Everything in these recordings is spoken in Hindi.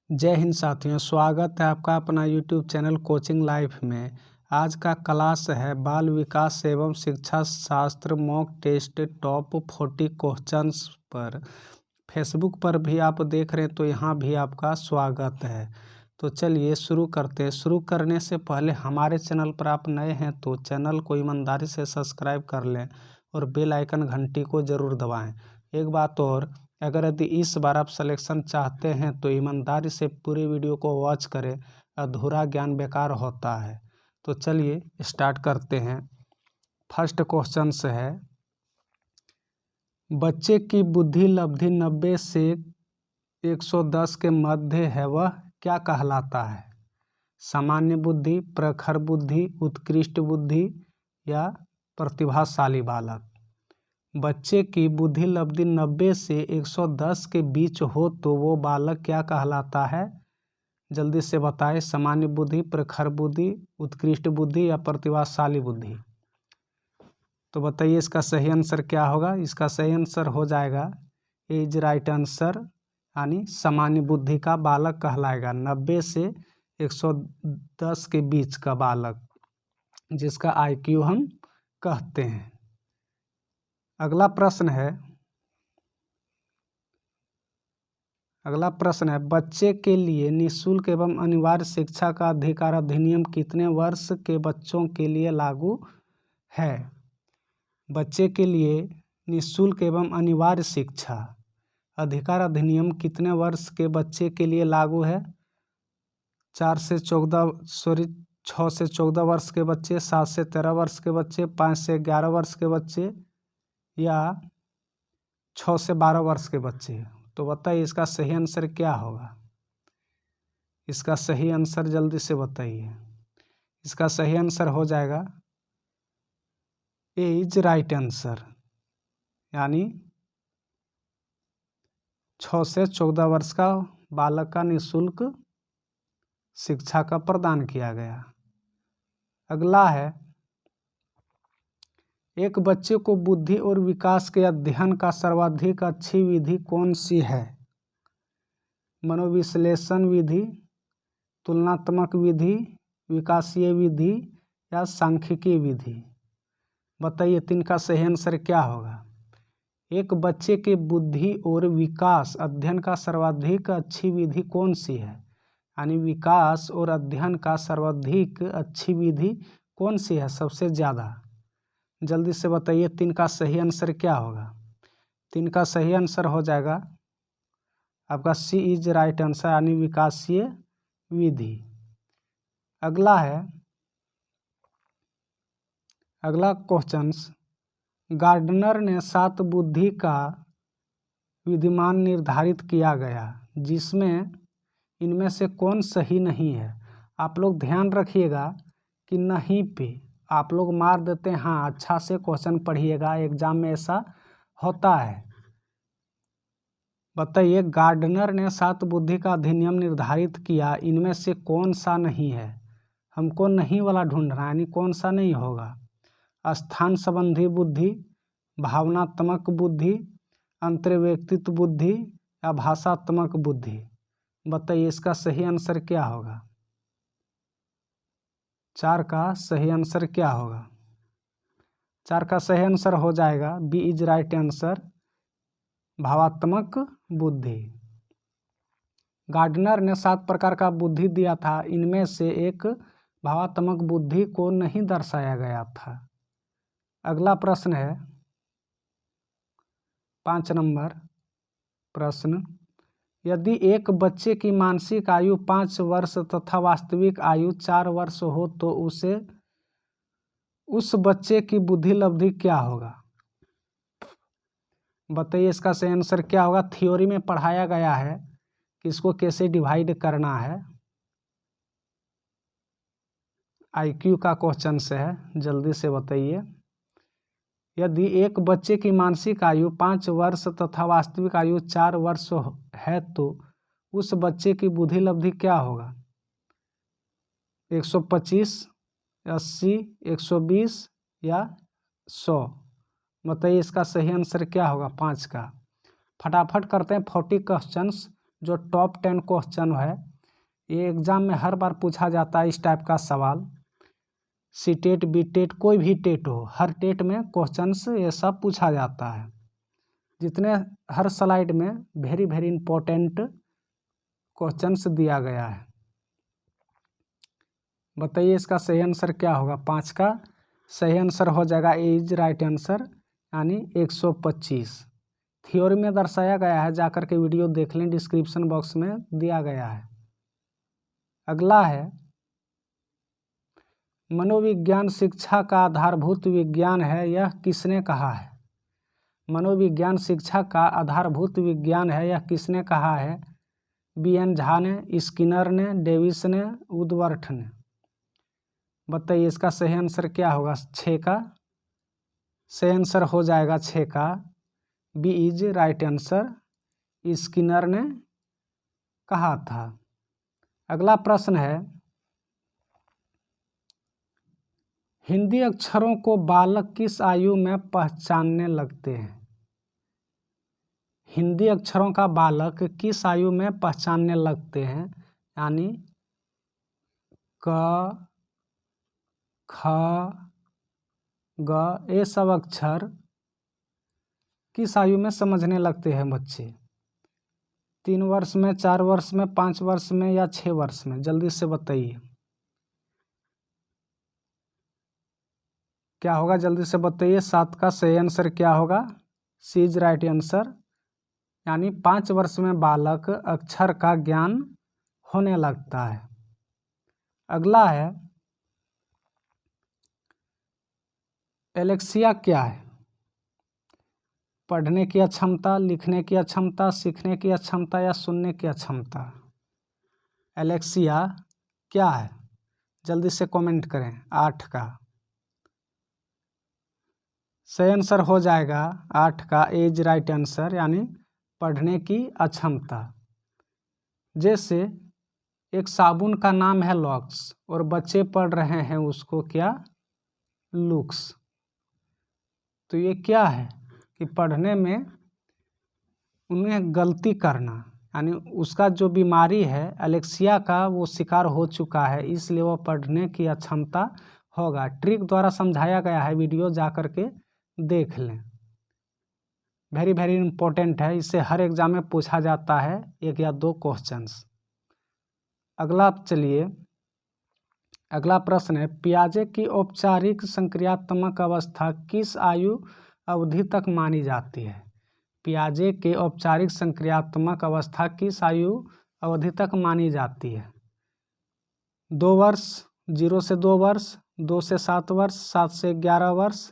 जय हिंद साथियों, स्वागत है आपका अपना यूट्यूब चैनल कोचिंग लाइफ में। आज का क्लास है बाल विकास एवं शिक्षा शास्त्र मॉक टेस्ट टॉप 40 क्वेश्चंस पर। फेसबुक पर भी आप देख रहे हैं तो यहाँ भी आपका स्वागत है। तो चलिए शुरू करते हैं। शुरू करने से पहले हमारे चैनल पर आप नए हैं तो चैनल को ईमानदारी से सब्सक्राइब कर लें और बेल आइकन घंटी को ज़रूर दबाएं। एक बात और, अगर यदि इस बार आप सिलेक्शन चाहते हैं तो ईमानदारी से पूरी वीडियो को वॉच करें, अधूरा ज्ञान बेकार होता है। तो चलिए स्टार्ट करते हैं। फर्स्ट क्वेश्चन से है, बच्चे की बुद्धि लब्धि 90 से 110 के मध्य है, वह क्या कहलाता है? सामान्य बुद्धि, प्रखर बुद्धि, उत्कृष्ट बुद्धि या प्रतिभाशाली बालक। बच्चे की बुद्धि लब्धि 90 से 110 के बीच हो तो वो बालक क्या कहलाता है? जल्दी से बताएं। सामान्य बुद्धि, प्रखर बुद्धि, उत्कृष्ट बुद्धि या प्रतिभाशाली बुद्धि। तो बताइए इसका सही आंसर क्या होगा। इसका सही आंसर हो जाएगा ए इज राइट आंसर, यानी सामान्य बुद्धि का बालक कहलाएगा 90 से 110 के बीच का बालक, जिसका IQ हम कहते हैं। अगला प्रश्न है, बच्चे के लिए निःशुल्क एवं अनिवार्य शिक्षा का अधिकार अधिनियम कितने वर्ष के बच्चों के लिए लागू है? बच्चे के लिए निःशुल्क एवं अनिवार्य शिक्षा अधिकार अधिनियम कितने वर्ष के बच्चे के लिए लागू है? 6 से 14 वर्ष के बच्चे, 7 से 13 वर्ष के बच्चे, 5 से 11 वर्ष के बच्चे या 6 से 12 वर्ष के बच्चे। तो बताइए इसका सही आंसर क्या होगा। इसका सही आंसर जल्दी से बताइए। इसका सही आंसर हो जाएगा ए इज राइट आंसर, यानी 6 से 14 वर्ष का बालक का निःशुल्क शिक्षा का प्रदान किया गया। अगला है, एक बच्चे को बुद्धि और विकास के अध्ययन का सर्वाधिक अच्छी विधि कौन सी है? मनोविश्लेषण विधि, तुलनात्मक विधि, विकासीय विधि या सांख्यिकी विधि। बताइए तीन का सही आंसर क्या होगा। एक बच्चे के बुद्धि और विकास अध्ययन का सर्वाधिक अच्छी विधि कौन सी है, यानी विकास और अध्ययन का सर्वाधिक अच्छी विधि कौन सी है सबसे ज़्यादा। जल्दी से बताइए तीन का सही आंसर क्या होगा। तीन का सही आंसर हो जाएगा आपका सी इज राइट आंसर, यानी विकासीय विधि। अगला क्वेश्चन, गार्डनर ने 7 बुद्धि का विधिमान निर्धारित किया गया, जिसमें इनमें से कौन सही नहीं है? आप लोग ध्यान रखिएगा कि नहीं पे आप लोग मार देते हैं। हाँ, अच्छा से क्वेश्चन पढ़िएगा, एग्जाम में ऐसा होता है। बताइए, गार्डनर ने 7 बुद्धि का अधिनियम निर्धारित किया, इनमें से कौन सा नहीं है? हमको नहीं वाला ढूंढना है, यानी कौन सा नहीं होगा। स्थान संबंधी बुद्धि, भावनात्मक बुद्धि, अंतर्व्यक्तित्व बुद्धि या भाषात्मक बुद्धि। बताइए इसका सही आंसर क्या होगा। 4 का सही आंसर क्या होगा। 4 का सही आंसर हो जाएगा बी इज राइट आंसर, भावात्मक बुद्धि। गार्डनर ने 7 प्रकार का बुद्धि दिया था, इनमें से एक भावात्मक बुद्धि को नहीं दर्शाया गया था। अगला प्रश्न है 5 नंबर प्रश्न, यदि एक बच्चे की मानसिक आयु 5 वर्ष तथा वास्तविक आयु 4 वर्ष हो तो उस बच्चे की बुद्धि लब्धि क्या होगा? बताइए इसका सही आंसर क्या होगा। थ्योरी में पढ़ाया गया है कि इसको कैसे डिवाइड करना है। IQ का क्वेश्चन से है, जल्दी से बताइए। यदि एक बच्चे की मानसिक आयु 5 वर्ष तथा वास्तविक आयु 4 वर्ष है तो उस बच्चे की बुद्धि लब्धि क्या होगा? 125, 80, 120 या 100। बताइए इसका सही आंसर क्या होगा 5 का। फटाफट करते हैं 40 क्वेश्चंस जो टॉप 10 क्वेश्चन है, ये एग्ज़ाम में हर बार पूछा जाता है इस टाइप का सवाल। सी टेट, बी टेट, कोई भी टेट हो, हर टेट में क्वेश्चंस ये सब पूछा जाता है। जितने हर स्लाइड में वेरी वेरी इंपॉर्टेंट क्वेश्चंस दिया गया है। बताइए इसका सही आंसर क्या होगा। 5 का सही आंसर हो जाएगा ए इज राइट आंसर, यानी 125। थ्योरी में दर्शाया गया है, जाकर के वीडियो देख लें, डिस्क्रिप्शन बॉक्स में दिया गया है। अगला है, मनोविज्ञान शिक्षा का आधारभूत विज्ञान है, यह किसने कहा है। मनोविज्ञान शिक्षा का आधारभूत विज्ञान है, यह किसने कहा है। बी.एन. झा ने, स्किनर ने, डेविस ने, वुडवर्थ ने। बताइए इसका सही आंसर क्या होगा। 6 का सही आंसर हो जाएगा 6 का B is right answer, Skinner ने कहा था। अगला प्रश्न है, हिंदी अक्षरों को बालक किस आयु में पहचानने लगते हैं। हिंदी अक्षरों का बालक किस आयु में पहचानने लगते हैं, यानी क, ख, ग, ये सब अक्षर किस आयु में समझने लगते हैं बच्चे। 3 वर्ष में, 4 वर्ष में, 5 वर्ष में या 6 वर्ष में, जल्दी से बताइए क्या होगा, जल्दी से बताइए। 7 का सही आंसर क्या होगा। सी इज राइट आंसर, यानी 5 वर्ष में बालक अक्षर का ज्ञान होने लगता है। अगला है, एलेक्सिया क्या है। पढ़ने की अक्षमता, लिखने की अक्षमता, सीखने की अक्षमता या सुनने की अक्षमता। एलेक्सिया क्या है, जल्दी से कमेंट करें। 8 का सही आंसर हो जाएगा 8 का एज राइट आंसर, यानी पढ़ने की अक्षमता। जैसे एक साबुन का नाम है लॉक्स और बच्चे पढ़ रहे हैं उसको क्या, लुक्स। तो ये क्या है कि पढ़ने में उन्हें गलती करना, यानी उसका जो बीमारी है एलेक्सिया का, वो शिकार हो चुका है, इसलिए वो पढ़ने की अक्षमता होगा। ट्रिक द्वारा समझाया गया है, वीडियो जा कर के देख लें। वेरी वेरी इंपॉर्टेंट है, इससे हर एग्जाम में पूछा जाता है 1 या 2 क्वेश्चंस। अगला चलिए, अगला प्रश्न है, पियाजे की औपचारिक संक्रियात्मक अवस्था किस आयु अवधि तक मानी जाती है। पियाजे के औपचारिक संक्रियात्मक अवस्था किस आयु अवधि तक मानी जाती है। 2 वर्ष, 0 से 2 वर्ष, 2 से 7 वर्ष, 7 से 11 वर्ष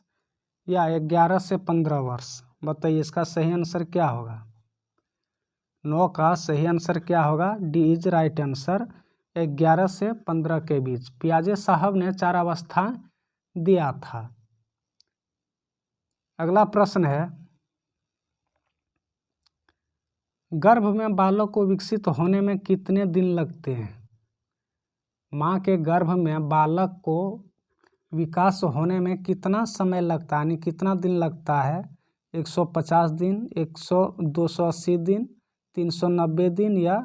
या 11 से 15 वर्ष। बताइए इसका सही आंसर क्या होगा। 9 का सही आंसर क्या होगा। डी इज राइट आंसर, 11 से 15 के बीच। पियाजे साहब ने 4 अवस्था दिया था। अगला प्रश्न है, गर्भ में बालक को विकसित होने में कितने दिन लगते हैं। माँ के गर्भ में बालक को विकास होने में कितना समय लगता है, यानी कितना दिन लगता है। 150 दिन, 280 दिन, 390 दिन या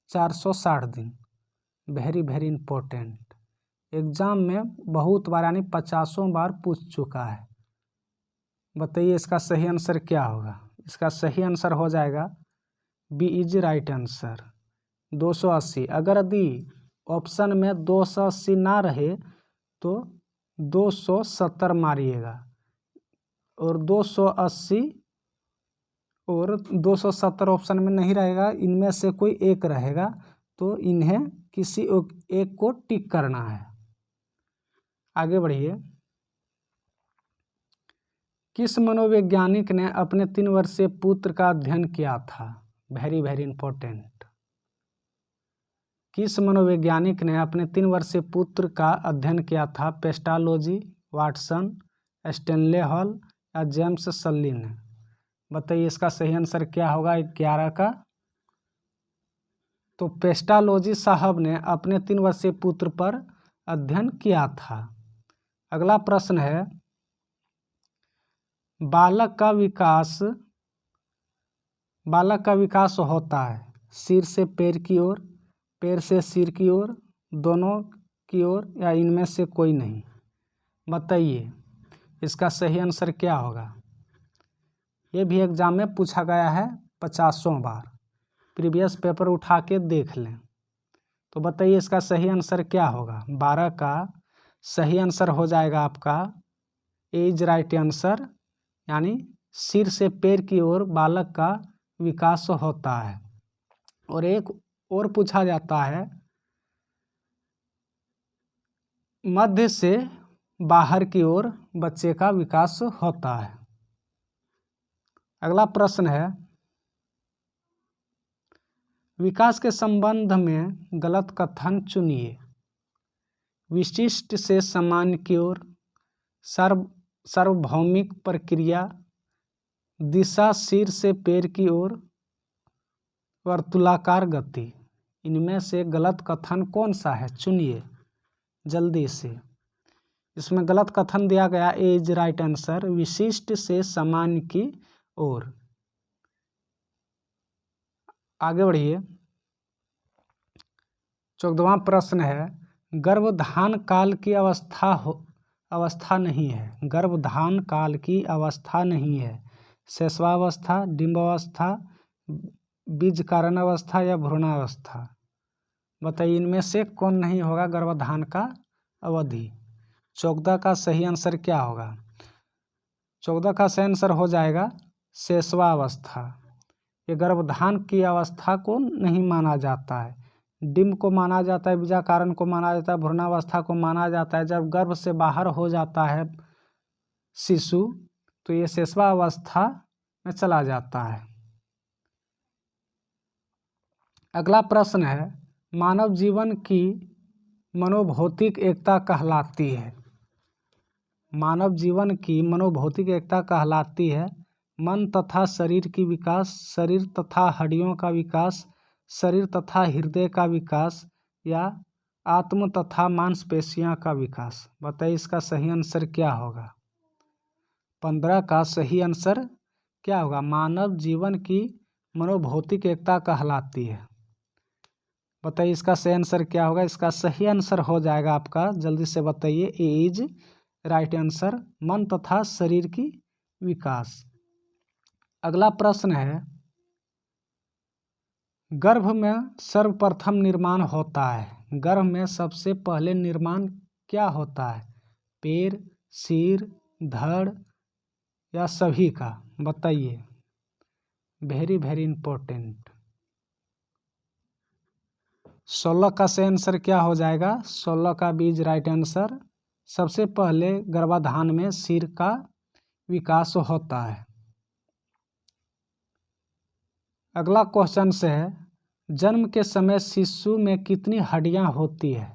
460 दिन। वेरी वेरी इंपॉर्टेंट, एग्जाम में बहुत बार यानी 50 बार पूछ चुका है। बताइए इसका सही आंसर क्या होगा। इसका सही आंसर हो जाएगा बी इज राइट आंसर, 280। अगर यदि ऑप्शन में 280 ना रहे तो 270 मारिएगा, और 280 और 270 ऑप्शन में नहीं रहेगा, इनमें से कोई एक रहेगा, तो इन्हें किसी एक को टिक करना है। आगे बढ़िए, किस मनोवैज्ञानिक ने अपने 3 वर्षीय पुत्र का अध्ययन किया था। वेरी वेरी इंपॉर्टेंट, किस मनोवैज्ञानिक ने अपने 3 वर्षीय पुत्र का अध्ययन किया था। पेस्टालोजी, वाटसन, स्टेनले हॉल या जेम्स सल्ली ने। बताइए इसका सही आंसर क्या होगा। 11 का तो पेस्टालोजी साहब ने अपने 3 वर्षीय पुत्र पर अध्ययन किया था। अगला प्रश्न है, बालक का विकास होता है सिर से पैर की ओर, पैर से सिर की ओर, दोनों की ओर, या इनमें से कोई नहीं? बताइए इसका सही आंसर क्या होगा। ये भी एग्जाम में पूछा गया है 50 बार, प्रीवियस पेपर उठा के देख लें। तो बताइए इसका सही आंसर क्या होगा। 12 का सही आंसर हो जाएगा आपका ए इज राइट आंसर, यानी सिर से पैर की ओर बालक का विकास होता है। और एक और पूछा जाता है, मध्य से बाहर की ओर बच्चे का विकास होता है। अगला प्रश्न है, विकास के संबंध में गलत कथन चुनिए। विशिष्ट से सामान्य की ओर, सार्वभौमिक प्रक्रिया, दिशा सिर से पैर की ओर, वर्तुलाकार गति। इनमें से गलत कथन कौन सा है, चुनिए जल्दी से। इसमें गलत कथन दिया गया ए इज राइट आंसर, विशिष्ट से सामान्य की ओर। आगे बढ़िए। 14वां प्रश्न है, गर्भधान काल की अवस्था नहीं है। गर्भधान काल की अवस्था नहीं है। शैशवावस्था, डिंबावस्था, बीजकारण अवस्था या भ्रूणावस्था। बताइए इनमें से कौन नहीं होगा गर्भधान का अवधि। 14 का सही आंसर क्या होगा। 14 का सही आंसर हो जाएगा शैशवावस्था। ये गर्भधान की अवस्था को नहीं माना जाता है। डिम्ब को माना जाता है, बीजाकारण को माना जाता है, भ्रूणावस्था को माना जाता है। जब गर्भ से बाहर हो जाता है शिशु तो ये शैशवावस्था में चला जाता है। अगला प्रश्न है, मानव जीवन की मनोभौतिक एकता कहलाती है। मानव जीवन की मनोभौतिक एकता कहलाती है मन तथा शरीर की विकास, शरीर तथा हड्डियों का विकास, शरीर तथा हृदय का विकास, या आत्म तथा मांसपेशियां का विकास। बताइए इसका सही आंसर क्या होगा। 15 का सही आंसर क्या होगा। मानव जीवन की मनोभौतिक एकता कहलाती है। बताइए इसका सही आंसर क्या होगा। इसका सही आंसर हो जाएगा आपका, जल्दी से बताइए, ए इज राइट आंसर, मन तथा शरीर की विकास। अगला प्रश्न है, गर्भ में सर्वप्रथम निर्माण होता है। गर्भ में सबसे पहले निर्माण क्या होता है। पैर, सिर, धड़ या सभी का। बताइए, वेरी वेरी इंपॉर्टेंट। 16 का सही आंसर क्या हो जाएगा। 16 का बीज राइट आंसर। सबसे पहले गर्भाधान में सिर का विकास होता है। अगला क्वेश्चन से है, जन्म के समय शिशु में कितनी हड्डियां होती है।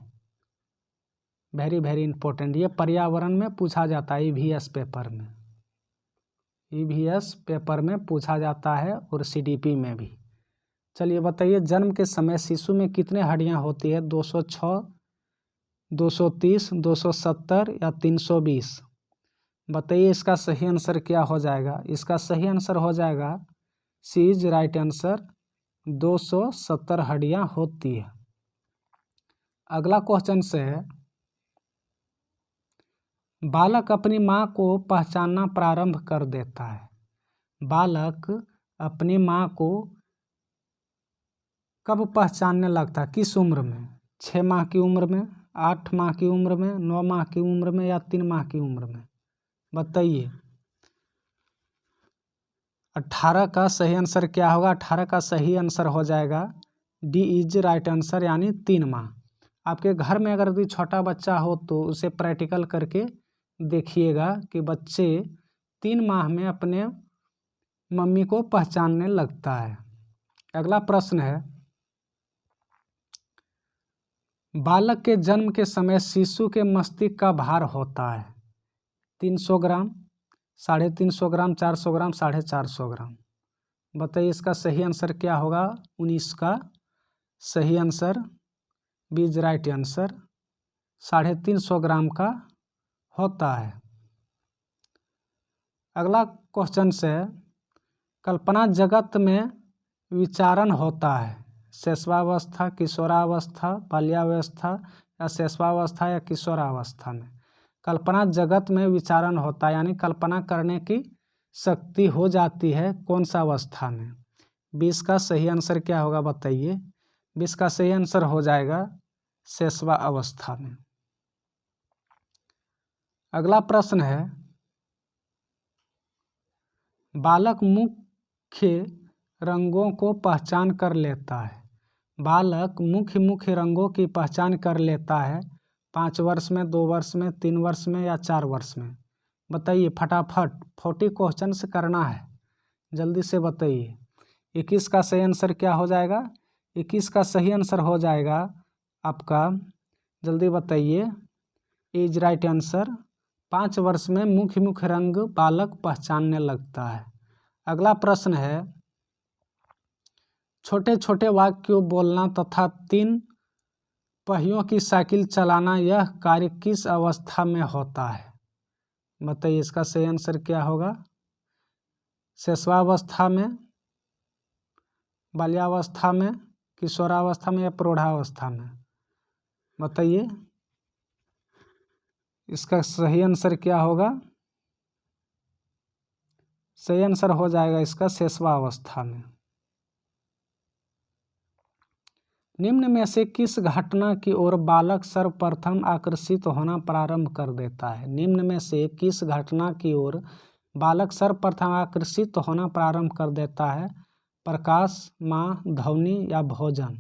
Very very important. ये पर्यावरण में पूछा जाता है, ईवीएस पेपर में। ईवीएस पेपर में पूछा जाता है और सीडीपी में भी। चलिए बताइए, जन्म के समय शिशु में कितने हड्डियां होती है। 206, 230, 270 या 320। बताइए इसका सही आंसर क्या हो जाएगा। इसका सही आंसर हो जाएगा सी इज राइट आंसर, 270 हड्डियां होती है। अगला क्वेश्चन से है, बालक अपनी माँ को पहचानना प्रारंभ कर देता है। बालक अपनी माँ को कब पहचानने लगता है, किस उम्र में। 6 माह की उम्र में, 8 माह की उम्र में, 9 माह की उम्र में या 3 माह की उम्र में। बताइए 18 का सही आंसर क्या होगा। 18 का सही आंसर हो जाएगा डी इज राइट आंसर, यानी 3 माह। आपके घर में अगर भी छोटा बच्चा हो तो उसे प्रैक्टिकल करके देखिएगा कि बच्चे 3 माह में अपने मम्मी को पहचानने लगता है। अगला प्रश्न है, बालक के जन्म के समय शिशु के मस्तिष्क का भार होता है 300 ग्राम, 350 ग्राम, 400 ग्राम, 450 ग्राम। बताइए इसका सही आंसर क्या होगा। 19 का सही आंसर, बीज राइट आंसर, 350 ग्राम का होता है। अगला क्वेश्चन से, कल्पना जगत में विचारण होता है। शैशवावस्था, किशोरावस्था, बाल्यावस्था या शैशवावस्था या किशोरावस्था में। कल्पना जगत में विचारण होता है, यानी कल्पना करने की शक्ति हो जाती है कौन सा अवस्था में। 20 का सही आंसर क्या होगा बताइए। 20 का सही आंसर हो जाएगा शैशवा अवस्था में। अगला प्रश्न है, बालक मुख्य रंगों को पहचान कर लेता है। बालक मुख्य रंगों की पहचान कर लेता है 5 वर्ष में, 2 वर्ष में, 3 वर्ष में या 4 वर्ष में। बताइए फटाफट, 40 क्वेश्चन से करना है, जल्दी से बताइए। 21 का सही आंसर क्या हो जाएगा। 21 का सही आंसर हो जाएगा आपका, जल्दी बताइए, इज राइट आंसर 5 वर्ष में मुख्य रंग बालक पहचानने लगता है। अगला प्रश्न है, छोटे छोटे वाक्य बोलना तथा 3 पहियों की साइकिल चलाना, यह कार्य किस अवस्था में होता है। बताइए इसका सही आंसर क्या होगा। शैशवावस्था में, बाल्यावस्था में, किशोरावस्था में या प्रौढ़ावस्था में। बताइए इसका सही आंसर क्या होगा। सही आंसर हो जाएगा इसका शैशवावस्था में। निम्न में से किस घटना की ओर बालक सर्वप्रथम आकर्षित होना प्रारंभ कर देता है। निम्न में से किस घटना की ओर बालक सर्वप्रथम आकर्षित होना प्रारंभ कर देता है। प्रकाश, माँ, ध्वनि या भोजन।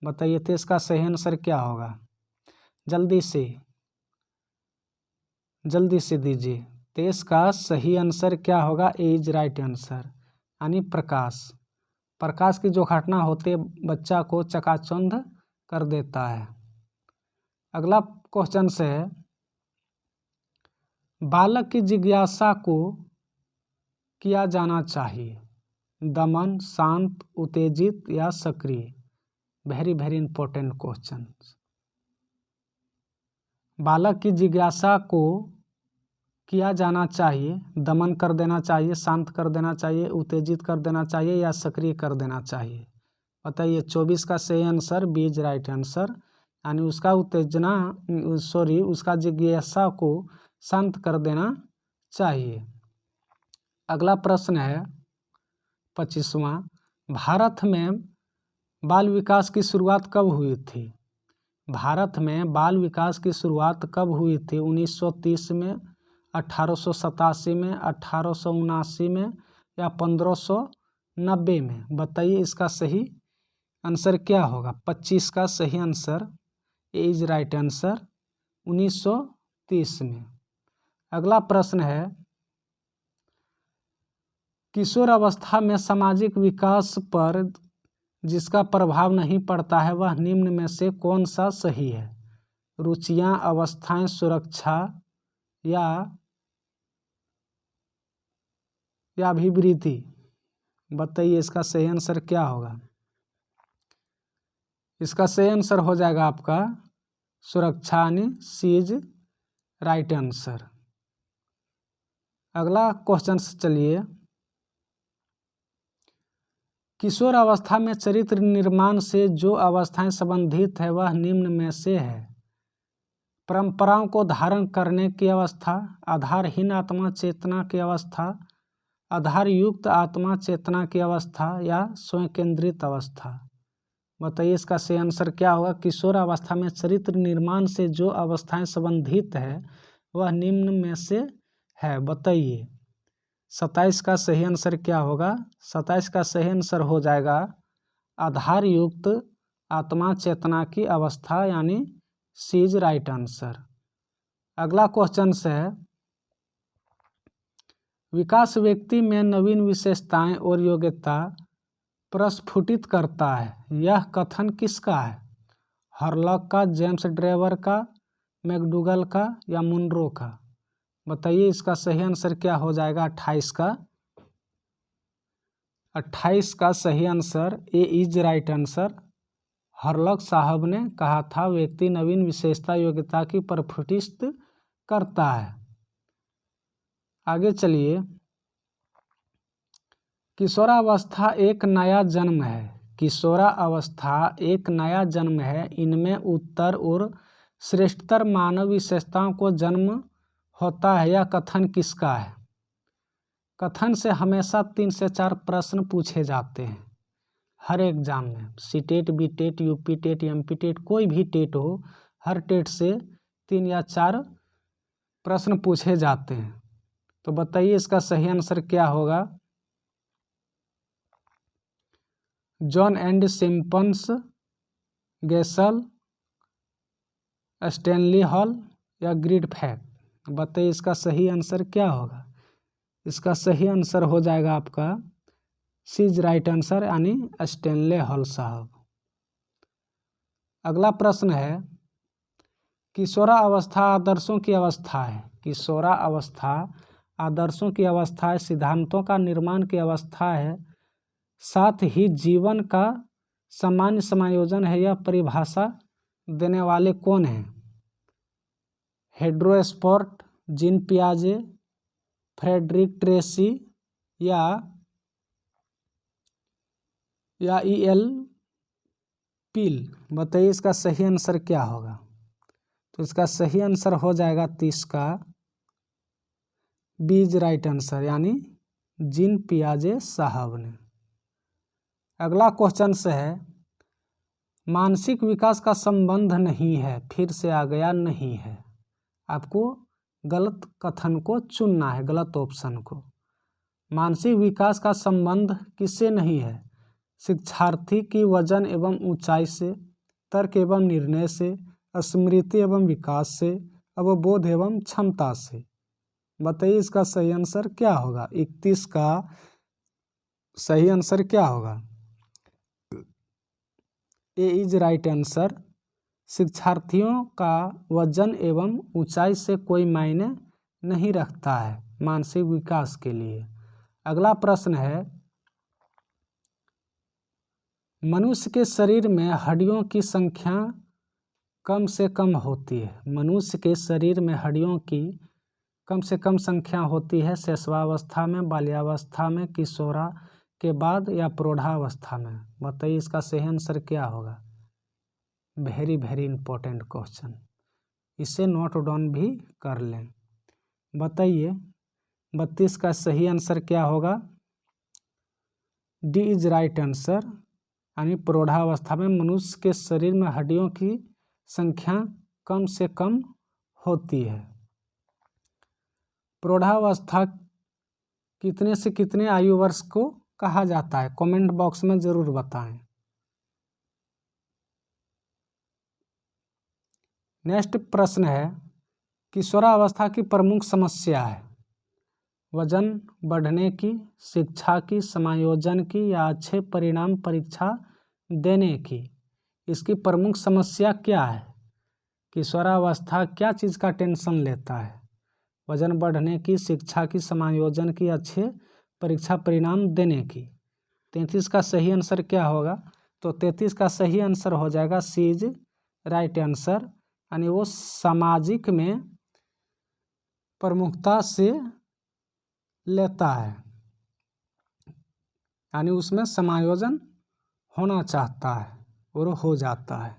बताइए तो इसका सही आंसर क्या होगा। जल्दी से दीजिए। तो इसका सही आंसर क्या होगा। ए इज राइट आंसर, यानी प्रकाश की जो घटना होती है बच्चा को चकाचौंध कर देता है। अगला क्वेश्चन से है, बालक की जिज्ञासा को किया जाना चाहिए दमन, शांत, उत्तेजित या सक्रिय। Very important question. बालक की जिज्ञासा को किया जाना चाहिए, दमन कर देना चाहिए, शांत कर देना चाहिए, उत्तेजित कर देना चाहिए या सक्रिय कर देना चाहिए। बताइए 24 का सही answer B is right answer, यानी उसका उसका जिज्ञासा को शांत कर देना चाहिए। अगला प्रश्न है 25वां, भारत में बाल विकास की शुरुआत कब हुई थी। भारत में बाल विकास की शुरुआत कब हुई थी। 1930 में, 1887 में, 1879 में या 1590 में। बताइए इसका सही आंसर क्या होगा। 25 का सही answer A is right answer 1930 में। अगला प्रश्न है, किशोर अवस्था में सामाजिक विकास पर जिसका प्रभाव नहीं पड़ता है वह निम्न में से कौन सा सही है। रुचियां, अवस्थाएं, सुरक्षा या अभिवृद्धि। बताइए इसका सही आंसर क्या होगा। इसका सही आंसर हो जाएगा आपका सुरक्षा, यानी सी इज राइट आंसर। अगला क्वेश्चन से चलिए, किशोर अवस्था में चरित्र निर्माण से जो अवस्थाएं संबंधित है वह निम्न में से है। परंपराओं को धारण करने की अवस्था, आधारहीन आत्मा चेतना की अवस्था, आधार युक्त आत्मा चेतना की अवस्था या स्वयं केंद्रित अवस्था। बताइए इसका सही आंसर क्या होगा। किशोर अवस्था में चरित्र निर्माण से जो अवस्थाएं संबंधित है वह निम्न में से है। बताइए 27 का सही आंसर क्या होगा। 27 का सही आंसर हो जाएगा आधार युक्त आत्मा चेतना की अवस्था, यानी सी इज राइट आंसर। अगला क्वेश्चन से है, विकास व्यक्ति में नवीन विशेषताएं और योग्यता प्रस्फुटित करता है। यह कथन किसका है। हॉलॉक का, जेम्स ड्रेवर का, मैकडूगल का या मुनरो का। बताइए इसका सही आंसर क्या हो जाएगा। 28 का सही answer A is right answer. हॉलॉक साहब ने कहा था व्यक्ति नवीन विशेषता योग्यता की प्रस्फुटित करता है। आगे चलिए, किशोरावस्था एक नया जन्म है किशोरा अवस्था एक नया जन्म है, इनमें उत्तर और श्रेष्ठतर मानव विशेषताओं को जन्म होता है। यह कथन किसका है? कथन से हमेशा 3 से 4 प्रश्न पूछे जाते हैं हर एग्जाम में। C TET, B TET, UP TET, MP TET, कोई भी टेट हो, हर टेट से 3 या 4 प्रश्न पूछे जाते हैं। तो बताइए इसका सही आंसर क्या होगा? जॉन एंड सिम्पन्स, गेसल, स्टैनली हॉल या ग्रीड फैक्ट? बताइए इसका सही आंसर क्या होगा? इसका सही आंसर हो जाएगा आपका सी इज राइट आंसर, यानी स्टैनली हॉल साहब। अगला प्रश्न है, किशोरा अवस्था आदर्शों की अवस्था है। किशोरा अवस्था आदर्शों की अवस्था है, सिद्धांतों का निर्माण की अवस्था है, साथ ही जीवन का सामान्य समायोजन है। यह परिभाषा देने वाले कौन हैं? हेड्रोस्पोर्ट, जीन पियाजे, फ्रेडरिक ट्रेसी या ई.एल. पील? बताइए इसका सही आंसर क्या होगा? तो इसका सही आंसर हो जाएगा 30 का बीज राइट आंसर, यानी जीन पियाजे साहब ने। अगला क्वेश्चन से है, मानसिक विकास का संबंध नहीं है, फिर से आ गया नहीं है। आपको गलत कथन को चुनना है, गलत ऑप्शन को। मानसिक विकास का संबंध किससे नहीं है? शिक्षार्थी की वजन एवं ऊंचाई से, तर्क एवं निर्णय से, स्मृति एवं विकास से, अवबोध एवं क्षमता से। बताइए इसका सही आंसर क्या होगा? 31 का सही आंसर क्या होगा? ए इज राइट आंसर। शिक्षार्थियों का वजन एवं ऊंचाई से कोई मायने नहीं रखता है मानसिक विकास के लिए। अगला प्रश्न है, मनुष्य के शरीर में हड्डियों की संख्या कम से कम होती है। मनुष्य के शरीर में हड्डियों की कम से कम संख्या होती है शैशवावस्था में, बाल्यावस्था में, किशोरा के बाद या प्रौढ़ावस्था में। बताइए इसका सही आंसर क्या होगा? वेरी वेरी इंपॉर्टेंट क्वेश्चन, इसे नोट डाउन भी कर लें। बताइए 32 का सही आंसर क्या होगा? डी इज राइट आंसर, यानी प्रौढ़ावस्था में मनुष्य के शरीर में हड्डियों की संख्या कम से कम होती है। प्रौढ़ावस्था कितने से कितने आयु वर्ष को कहा जाता है? कमेंट बॉक्स में जरूर बताएं। नेक्स्ट प्रश्न है, किशोरावस्था की प्रमुख समस्या है वजन बढ़ने की, शिक्षा की, समायोजन की या अच्छे परिणाम परीक्षा देने की। इसकी प्रमुख समस्या क्या है? किशोरावस्था क्या चीज़ का टेंशन लेता है? वजन बढ़ने की, शिक्षा की, समायोजन की, अच्छे परीक्षा परिणाम देने की। 33 का सही आंसर क्या होगा? तो 33 का सही आंसर हो जाएगा सी इज राइट आंसर, यानी वो सामाजिक में प्रमुखता से लेता है, यानी उसमें समायोजन होना चाहता है और हो जाता है।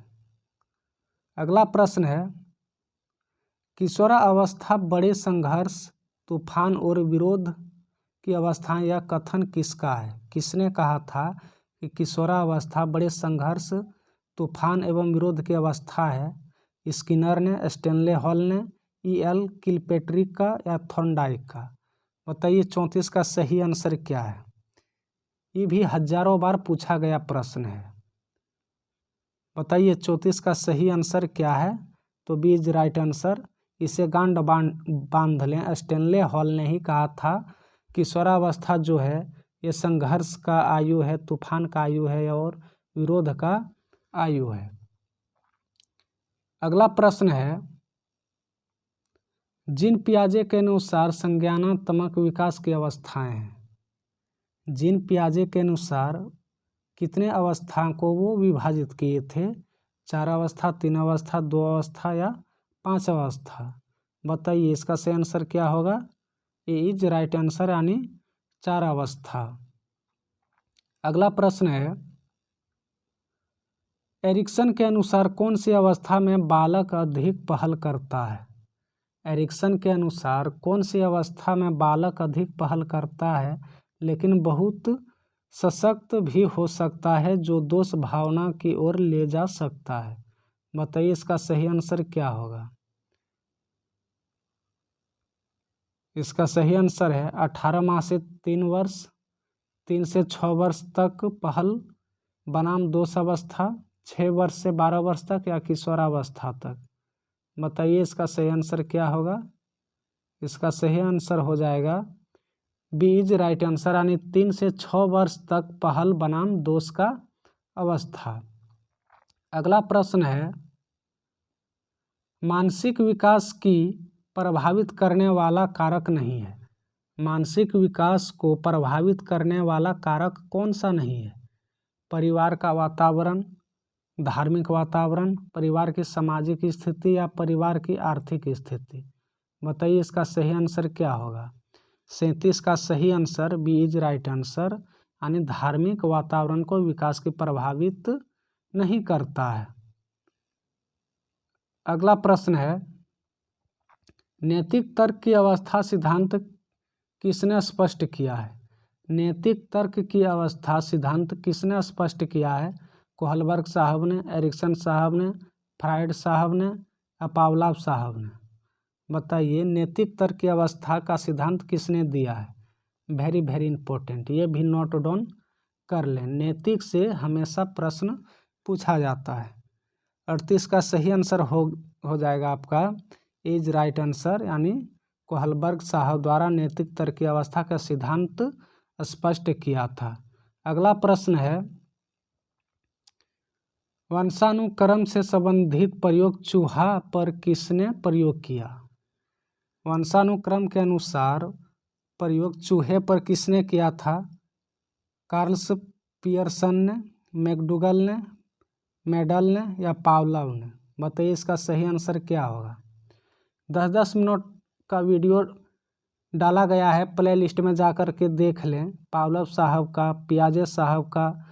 अगला प्रश्न है, किशोरा अवस्था बड़े संघर्ष, तूफान और विरोध की अवस्था, यह कथन किसका है? किसने कहा था कि किशोरा अवस्था बड़े संघर्ष, तूफान एवं विरोध की अवस्था है? स्किनर ने, स्टैनली हॉल ने, ई.एल. किलपेट्रिक का या थॉर्नडाइक का? बताइए 34 का सही आंसर क्या है? ये भी हजारों बार पूछा गया प्रश्न है। बताइए 34 का सही आंसर क्या है? तो बी इज राइट आंसर। इसे गांड बांध लें, स्टैनली हॉल ने ही कहा था किशोरावस्था जो है ये संघर्ष का आयु है, तूफान का आयु है और विरोध का आयु है। अगला प्रश्न है, जीन पियाजे के अनुसार संज्ञानात्मक विकास की अवस्थाएं हैं। जीन पियाजे के अनुसार कितने अवस्थाओं को वो विभाजित किए थे? 4 अवस्था, 3 अवस्था, 2 अवस्था या 5 अवस्था? बताइए इसका सही आंसर क्या होगा? ए इज राइट आंसर, यानी 4 अवस्था। अगला प्रश्न है, एरिक्सन के अनुसार कौन सी अवस्था में बालक अधिक पहल करता है? एरिक्सन के अनुसार कौन सी अवस्था में बालक अधिक पहल करता है लेकिन बहुत सशक्त भी हो सकता है, जो दोष भावना की ओर ले जा सकता है? बताइए इसका सही आंसर क्या होगा? इसका सही आंसर है 18 माह से 3 वर्ष, 3 से 6 वर्ष तक पहल बनाम दोष अवस्था, 6 वर्ष से 12 वर्ष तक या किशोरावस्था तक। बताइए इसका सही आंसर क्या होगा? इसका सही आंसर हो जाएगा बी इज राइट आंसर, यानी 3 से 6 वर्ष तक पहल बनाम दोष का अवस्था। अगला प्रश्न है, मानसिक विकास की प्रभावित करने वाला कारक नहीं है। मानसिक विकास को प्रभावित करने वाला कारक कौन सा नहीं है? परिवार का वातावरण, धार्मिक वातावरण, परिवार की सामाजिक स्थिति या परिवार की आर्थिक स्थिति। बताइए इसका सही आंसर क्या होगा? 37 का सही answer B is right answer, यानी धार्मिक वातावरण को विकास की प्रभावित नहीं करता है। अगला प्रश्न है, नैतिक तर्क की अवस्था सिद्धांत किसने स्पष्ट किया है? नैतिक तर्क की अवस्था सिद्धांत किसने स्पष्ट किया है? कोहलबर्ग साहब ने, एरिक्सन साहब ने, फ्राइड साहब ने या पावलोव साहब ने? बताइए नैतिक तर्क की अवस्था का सिद्धांत किसने दिया है? वेरी वेरी इंपॉर्टेंट, ये भी नोट डाउन कर लें, नैतिक से हमेशा प्रश्न पूछा जाता है। 38 का सही आंसर हो जाएगा आपका इज राइट आंसर, यानी कोहलबर्ग साहब द्वारा नैतिक तर्क की अवस्था का सिद्धांत स्पष्ट किया था। अगला प्रश्न है, वंशानुक्रम से संबंधित प्रयोग चूहा पर किसने प्रयोग किया? वंशानुक्रम के अनुसार प्रयोग चूहे पर किसने किया था? कार्ल्स पियर्सन ने, मैकडूगल ने, मेडल ने या पावलोव ने? बताइए इसका सही आंसर क्या होगा? 10-10 मिनट का वीडियो डाला गया है, प्ले लिस्ट में जाकर के देख लें। पावलोव साहब का, पियाजे साहब का,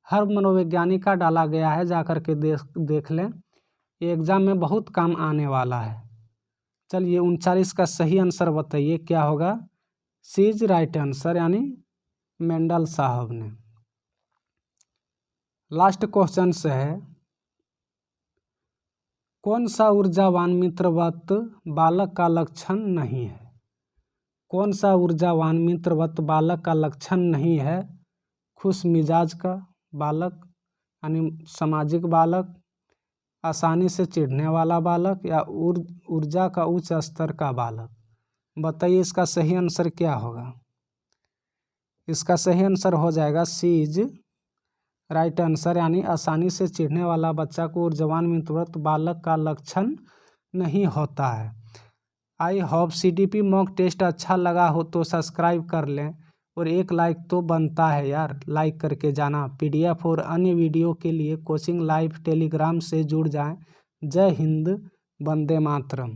हर मनोवैज्ञानिक का डाला गया है, जाकर के देख लें, ये एग्जाम में बहुत काम आने वाला है। चलिए 39 का सही आंसर बताइए क्या होगा? सी इज राइट आंसर, यानी मेंडल साहब ने। लास्ट क्वेश्चन से है, कौन सा ऊर्जावान मित्रवत बालक का लक्षण नहीं है? कौन सा ऊर्जावान मित्रवत बालक का लक्षण नहीं है? खुश मिजाज का बालक, यानी सामाजिक बालक, आसानी से चिढ़ने वाला बालक या ऊर्जा का उच्च स्तर का बालक? बताइए इसका सही आंसर क्या होगा? इसका सही आंसर हो जाएगा सी इज राइट आंसर, यानी आसानी से चिढ़ने वाला बच्चा को ऊर्जावान मित्रवत बालक का लक्षण नहीं होता है। I hope CDP mock test अच्छा लगा हो तो सब्सक्राइब कर लें, और एक लाइक तो बनता है यार, लाइक करके जाना। PDF और अन्य वीडियो के लिए कोचिंग लाइव टेलीग्राम से जुड़ जाएं। जय हिंद, वंदे मातरम।